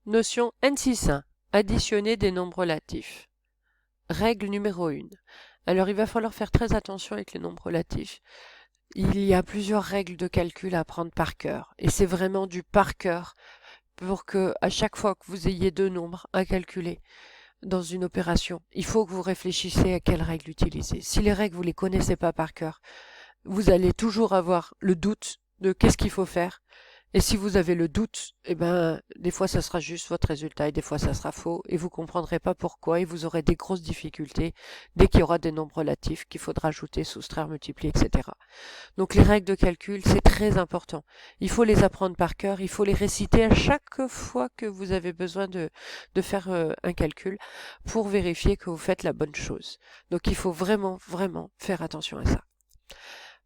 Notion N6.1. Additionner des nombres relatifs. Règle numéro 1. Alors il va falloir faire très attention avec les nombres relatifs. Il y a plusieurs règles de calcul à apprendre par cœur. Et c'est vraiment du par cœur pour que à chaque fois que vous ayez deux nombres à calculer dans une opération, il faut que vous réfléchissiez à quelles règles utiliser. Si les règles, vous ne les connaissez pas par cœur, vous allez toujours avoir le doute de qu'est-ce qu'il faut faire. Et si vous avez le doute, eh ben, des fois ça sera juste votre résultat et des fois ça sera faux et vous comprendrez pas pourquoi et vous aurez des grosses difficultés dès qu'il y aura des nombres relatifs qu'il faudra ajouter, soustraire, multiplier, etc. Donc les règles de calcul, c'est très important. Il faut les apprendre par cœur, il faut les réciter à chaque fois que vous avez besoin de faire un calcul pour vérifier que vous faites la bonne chose. Donc il faut vraiment, vraiment faire attention à ça.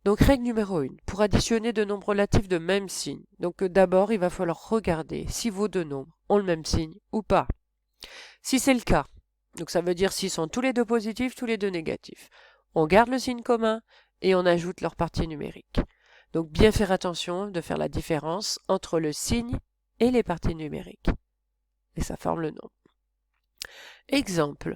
Donc règle numéro 1, pour additionner deux nombres relatifs de même signe. Donc d'abord, il va falloir regarder si vos deux nombres ont le même signe ou pas. Si c'est le cas, donc ça veut dire s'ils sont tous les deux positifs, tous les deux négatifs, on garde le signe commun et on ajoute leur partie numérique. Donc bien faire attention de faire la différence entre le signe et les parties numériques. Et ça forme le nombre. Exemple,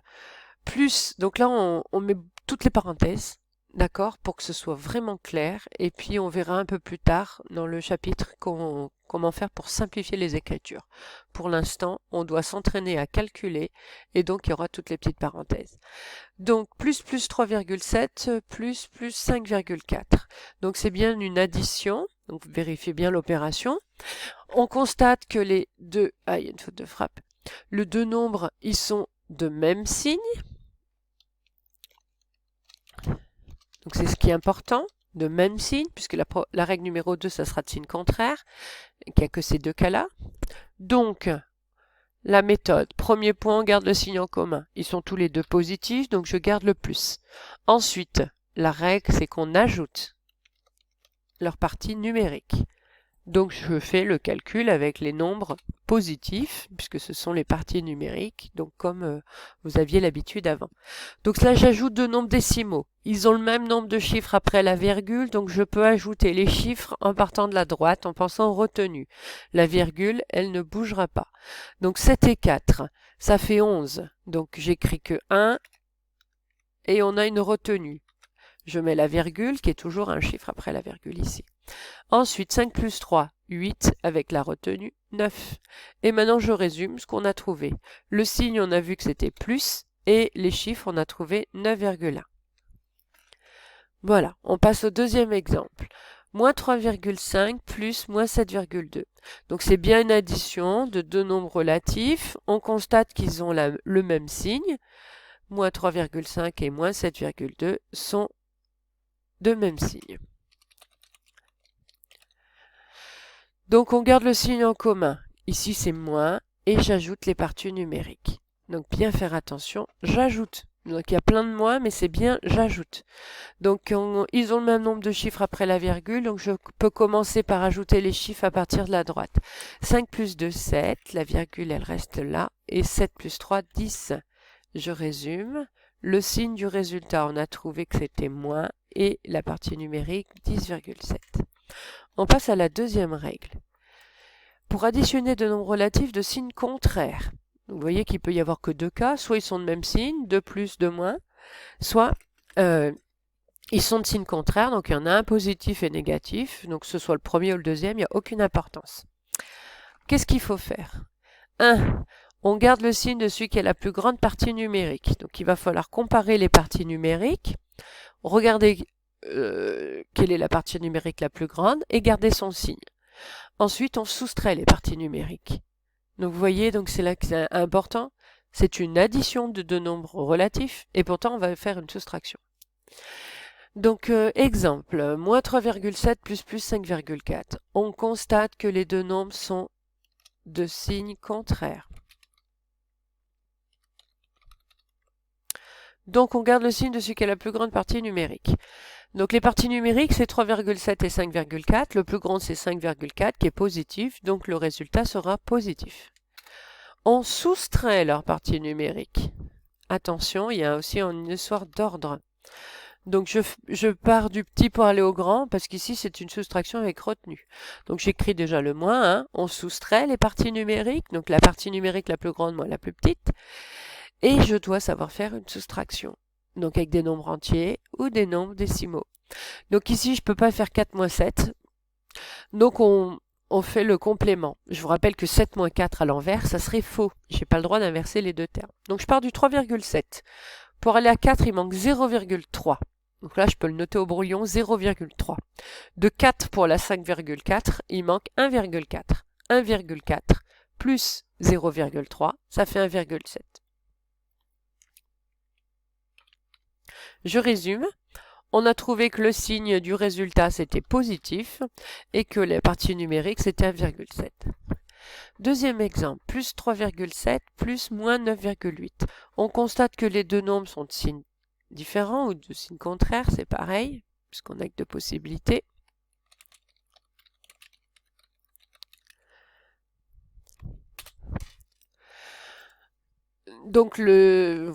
plus, donc là on met toutes les parenthèses. D'accord, pour que ce soit vraiment clair, et puis on verra un peu plus tard dans le chapitre comment faire pour simplifier les écritures. Pour l'instant, on doit s'entraîner à calculer, et donc il y aura toutes les petites parenthèses. Donc plus 3,7 plus 5,4. Donc c'est bien une addition, donc vérifiez bien l'opération. On constate que les deux, il y a une faute de frappe, les deux nombres, ils sont de même signe. Donc c'est ce qui est important, de même signe, puisque la règle numéro 2, ça sera de signe contraire, qu'il n'y a que ces deux cas-là. Donc, la méthode, premier point, on garde le signe en commun. Ils sont tous les deux positifs, donc je garde le plus. Ensuite, la règle, c'est qu'on ajoute leur partie numérique. Donc je fais le calcul avec les nombres positifs, puisque ce sont les parties numériques, donc comme vous aviez l'habitude avant. Donc là, j'ajoute deux nombres décimaux. Ils ont le même nombre de chiffres après la virgule, donc je peux ajouter les chiffres en partant de la droite, en pensant aux retenues. La virgule, elle ne bougera pas. Donc 7 et 4, ça fait 11. Donc j'écris que 1, et on a une retenue. Je mets la virgule, qui est toujours un chiffre après la virgule ici. Ensuite, 5 plus 3, 8, avec la retenue, 9. Et maintenant, je résume ce qu'on a trouvé. Le signe, on a vu que c'était plus, et les chiffres, on a trouvé 9,1. Voilà, on passe au deuxième exemple. Moins 3,5 plus moins 7,2. Donc c'est bien une addition de deux nombres relatifs. On constate qu'ils ont le même signe. Moins 3,5 et moins 7,2 sont de même signe. Donc on garde le signe en commun. Ici c'est moins et j'ajoute les parties numériques. Donc bien faire attention, j'ajoute. Donc il y a plein de moins, mais c'est bien j'ajoute. Donc ils ont le même nombre de chiffres après la virgule, donc je peux commencer par ajouter les chiffres à partir de la droite. 5 plus 2, 7, la virgule elle reste là, et 7 plus 3, 10. Je résume. Le signe du résultat, on a trouvé que c'était moins, et la partie numérique, 10,7. On passe à la deuxième règle. Pour additionner deux nombres relatifs de signes contraires, vous voyez qu'il peut y avoir que deux cas, soit ils sont de même signe, 2 plus, 2 moins, soit ils sont de signes contraires, donc il y en a un positif et négatif, donc que ce soit le premier ou le deuxième, il n'y a aucune importance. Qu'est-ce qu'il faut faire? 1. On garde le signe de celui qui a la plus grande partie numérique. Donc il va falloir comparer les parties numériques, regarder quelle est la partie numérique la plus grande et garder son signe. Ensuite, on soustrait les parties numériques. Donc vous voyez, donc c'est là que c'est important. C'est une addition de deux nombres relatifs et pourtant on va faire une soustraction. Donc exemple, moins 3,7 plus 5,4. On constate que les deux nombres sont de signes contraires. Donc on garde le signe de celui qui a la plus grande partie numérique. Donc les parties numériques, c'est 3,7 et 5,4. Le plus grand, c'est 5,4 qui est positif, donc le résultat sera positif. On soustrait leur partie numérique. Attention, il y a aussi une histoire d'ordre. Donc je pars du petit pour aller au grand, parce qu'ici c'est une soustraction avec retenue. Donc j'écris déjà le moins, hein. On soustrait les parties numériques, donc la partie numérique la plus grande moins la plus petite, et je dois savoir faire une soustraction. Donc avec des nombres entiers ou des nombres décimaux. Donc ici je ne peux pas faire 4 moins 7, donc on fait le complément. Je vous rappelle que 7 moins 4 à l'envers, ça serait faux. Je n'ai pas le droit d'inverser les deux termes. Donc je pars du 3,7. Pour aller à 4, il manque 0,3. Donc là, je peux le noter au brouillon, 0,3. De 4 pour la 5,4, il manque 1,4. 1,4 plus 0,3, ça fait 1,7. Je résume. On a trouvé que le signe du résultat, c'était positif et que la partie numérique, c'était 1,7. Deuxième exemple, plus 3,7 plus moins 9,8. On constate que les deux nombres sont de signes différents ou de signes contraires, c'est pareil, puisqu'on n'a que deux possibilités. Donc le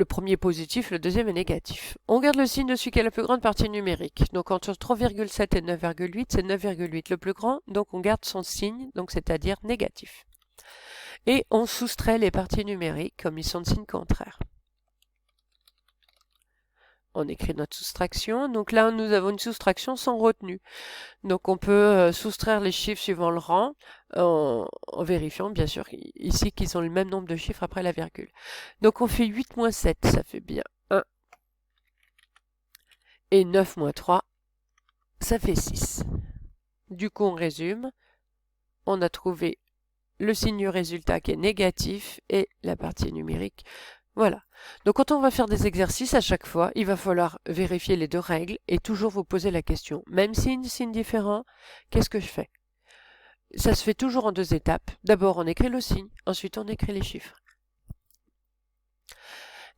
premier est positif, le deuxième est négatif. On garde le signe de celui qui est la plus grande partie numérique. Donc entre 3,7 et 9,8, c'est 9,8 le plus grand, donc on garde son signe, donc c'est-à-dire négatif. Et on soustrait les parties numériques comme ils sont de signe contraire. On écrit notre soustraction. Donc là, nous avons une soustraction sans retenue. Donc on peut soustraire les chiffres suivant le rang en vérifiant bien sûr ici qu'ils ont le même nombre de chiffres après la virgule. Donc on fait 8 moins 7, ça fait bien 1. Et 9 moins 3, ça fait 6. Du coup on résume. On a trouvé le signe du résultat qui est négatif et la partie numérique. Voilà. Donc quand on va faire des exercices à chaque fois, il va falloir vérifier les deux règles et toujours vous poser la question. Même signe différent, qu'est-ce que je fais? Ça se fait toujours en deux étapes. D'abord on écrit le signe, ensuite on écrit les chiffres.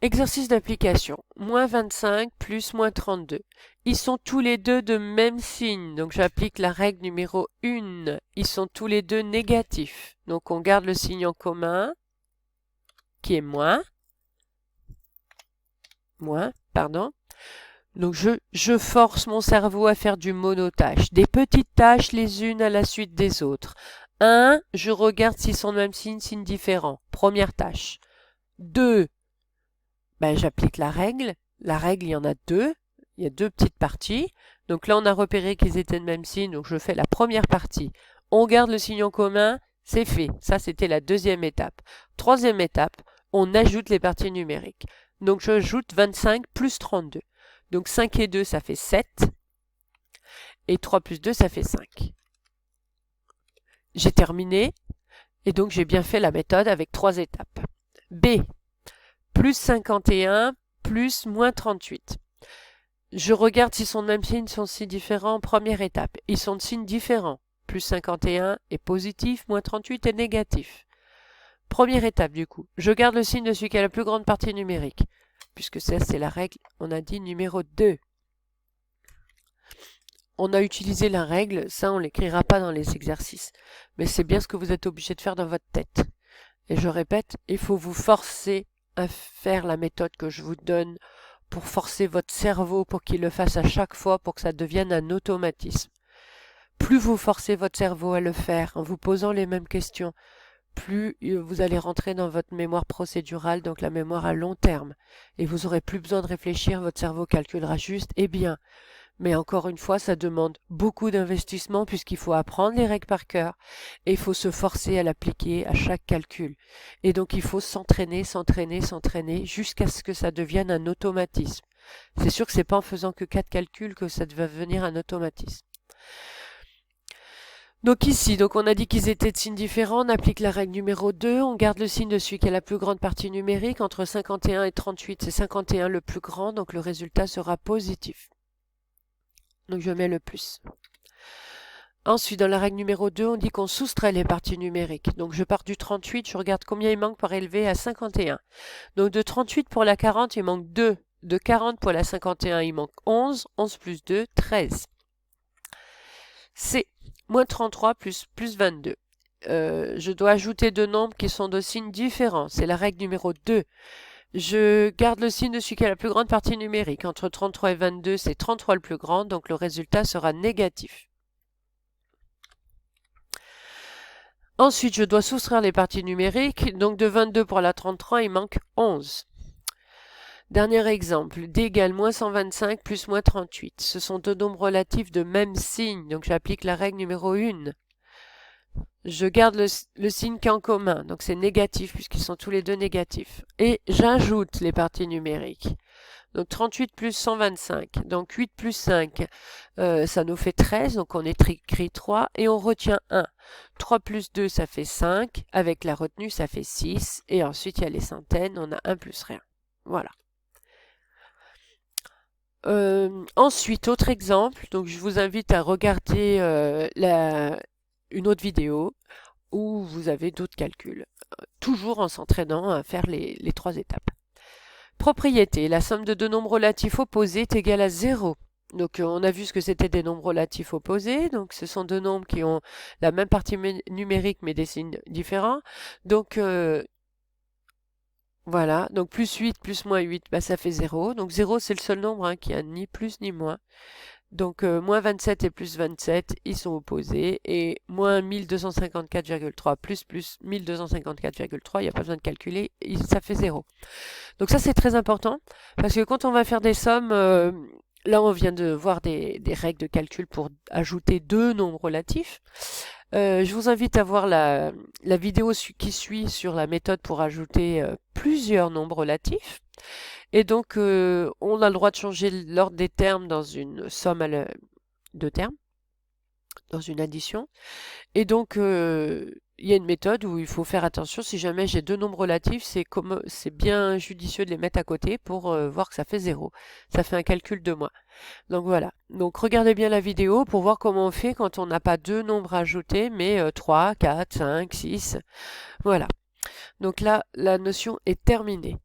Exercice d'application. Moins 25 plus moins 32. Ils sont tous les deux de même signe, donc j'applique la règle numéro 1. Ils sont tous les deux négatifs. Donc on garde le signe en commun, qui est moins. Donc je force mon cerveau à faire du monotâche, des petites tâches les unes à la suite des autres. 1, je regarde s'ils sont de même signe différent. Première tâche. 2, j'applique la règle. La règle, il y en a deux. Il y a deux petites parties. Donc là, on a repéré qu'ils étaient de même signe, donc je fais la première partie. On garde le signe en commun, c'est fait. Ça, c'était la deuxième étape. Troisième étape, on ajoute les parties numériques. Donc j'ajoute 25 plus 32. Donc 5 et 2, ça fait 7. Et 3 plus 2, ça fait 5. J'ai terminé. Et donc j'ai bien fait la méthode avec 3 étapes. B. Plus 51 plus moins 38. Je regarde s'ils sont de même signe, sont si différents. Première étape. Ils sont de signes différents. Plus 51 est positif, moins 38 est négatif. Première étape du coup. Je garde le signe de celui qui a la plus grande partie numérique. Puisque ça, c'est la règle, on a dit numéro 2. On a utilisé la règle, ça on ne l'écrira pas dans les exercices. Mais c'est bien ce que vous êtes obligé de faire dans votre tête. Et je répète, il faut vous forcer à faire la méthode que je vous donne pour forcer votre cerveau pour qu'il le fasse à chaque fois pour que ça devienne un automatisme. Plus vous forcez votre cerveau à le faire en vous posant les mêmes questions, plus vous allez rentrer dans votre mémoire procédurale, donc la mémoire à long terme. Et vous n'aurez plus besoin de réfléchir, votre cerveau calculera juste et bien. Mais encore une fois, ça demande beaucoup d'investissement puisqu'il faut apprendre les règles par cœur et il faut se forcer à l'appliquer à chaque calcul. Et donc il faut s'entraîner jusqu'à ce que ça devienne un automatisme. C'est sûr que c'est pas en faisant que 4 calculs que ça va devenir un automatisme. Donc ici, on a dit qu'ils étaient de signes différents, on applique la règle numéro 2, on garde le signe de celui qui a la plus grande partie numérique, entre 51 et 38, c'est 51 le plus grand, donc le résultat sera positif. Donc je mets le plus. Ensuite, dans la règle numéro 2, on dit qu'on soustrait les parties numériques. Donc je pars du 38, je regarde combien il manque pour élever à 51. Donc de 38 pour la 40, il manque 2. De 40 pour la 51, il manque 11. 11 plus 2, 13. C. Moins 33 plus 22. Je dois ajouter deux nombres qui sont de signes différents. C'est la règle numéro 2. Je garde le signe de celui qui a la plus grande partie numérique. Entre 33 et 22, c'est 33 le plus grand, donc le résultat sera négatif. Ensuite, je dois soustraire les parties numériques. Donc de 22 pour la 33, il manque 11. Dernier exemple, d égale moins 125 plus moins 38. Ce sont deux nombres relatifs de même signe, donc j'applique la règle numéro 1. Je garde le signe qui est en commun, donc c'est négatif puisqu'ils sont tous les deux négatifs. Et j'ajoute les parties numériques. Donc 38 plus 125, donc 8 plus 5, ça nous fait 13, donc on écrit 3 et on retient 1. 3 plus 2, ça fait 5, avec la retenue, ça fait 6, et ensuite il y a les centaines, on a 1 plus rien. Voilà. Ensuite, autre exemple, donc je vous invite à regarder une autre vidéo où vous avez d'autres calculs, toujours en s'entraînant à faire les 3 étapes. Propriété, la somme de deux nombres relatifs opposés est égale à 0. Donc on a vu ce que c'était des nombres relatifs opposés, donc ce sont deux nombres qui ont la même partie numérique mais des signes différents. Donc voilà, donc plus 8 plus moins 8, bah, ça fait 0. Donc 0 c'est le seul nombre qui a ni plus ni moins. Donc moins 27 et plus 27, ils sont opposés. Et moins 1254,3 plus 1254,3, il n'y a pas besoin de calculer, ça fait 0. Donc ça c'est très important, parce que quand on va faire des sommes, là on vient de voir des règles de calcul pour ajouter deux nombres relatifs. Je vous invite à voir la vidéo qui suit sur la méthode pour ajouter plusieurs nombres relatifs. Et donc, on a le droit de changer l'ordre des termes dans une somme de termes, dans une addition. Et donc, il y a une méthode où il faut faire attention. Si jamais j'ai deux nombres relatifs, c'est bien judicieux de les mettre à côté pour voir que ça fait 0. Ça fait un calcul de moins. Donc voilà. Donc regardez bien la vidéo pour voir comment on fait quand on n'a pas deux nombres ajoutés, mais 3, 4, 5, 6. Voilà. Donc là, la notion est terminée.